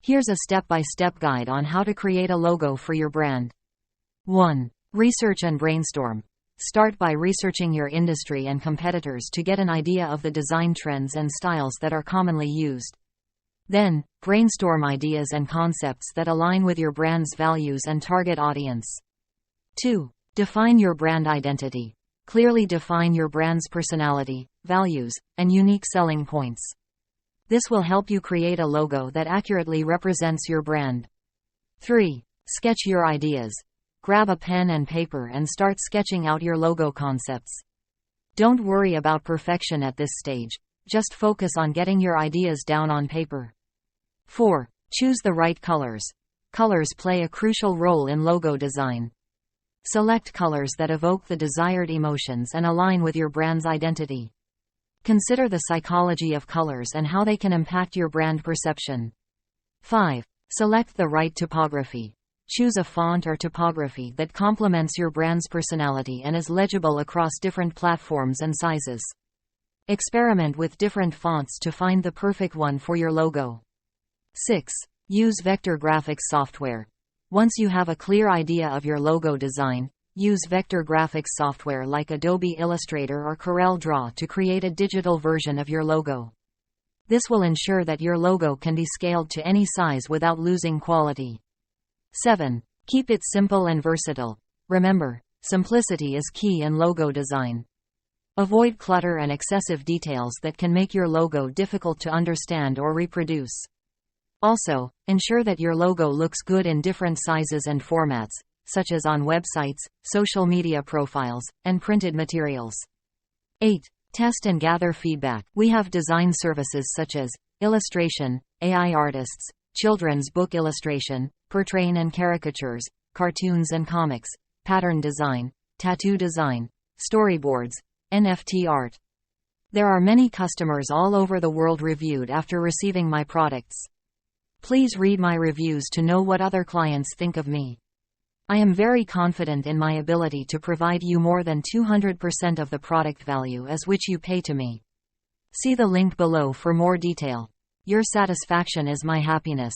Here's a step-by-step guide on how to create a logo for your brand. 1. Research and brainstorm. Start by researching your industry and competitors to get an idea of the design trends and styles that are commonly used. Then, brainstorm ideas and concepts that align with your brand's values and target audience. 2. Define your brand identity. Clearly define your brand's personality, values, and unique selling points. This will help you create a logo that accurately represents your brand. 3. Sketch your ideas. Grab a pen and paper and start sketching out your logo concepts. Don't worry about perfection at this stage, just focus on getting your ideas down on paper. 4. Choose the right colors. Colors play a crucial role in logo design. Select colors that evoke the desired emotions and align with your brand's identity. Consider the psychology of colors and how they can impact your brand perception. 5. Select the right typography. Choose a font or typography that complements your brand's personality and is legible across different platforms and sizes. Experiment with different fonts to find the perfect one for your logo. 6. Use vector graphics software. Once you have a clear idea of your logo design, use vector graphics software like Adobe Illustrator or CorelDRAW to create a digital version of your logo. This will ensure that your logo can be scaled to any size without losing quality. 7. Keep it simple and versatile. Remember, simplicity is key in logo design. Avoid clutter and excessive details that can make your logo difficult to understand or reproduce. Also, ensure that your logo looks good in different sizes and formats, such as on websites, social media profiles, and printed materials. 8. Test and gather feedback. We have design services such as illustration, AI artists, children's book illustration, portrait and caricatures, cartoons and comics, pattern design, tattoo design, storyboards, NFT art. There are many customers all over the world reviewed after receiving my products. Please read my reviews to know what other clients think of me. I am very confident in my ability to provide you more than 200% of the product value as which you pay to me. See the link below for more detail. Your satisfaction is my happiness.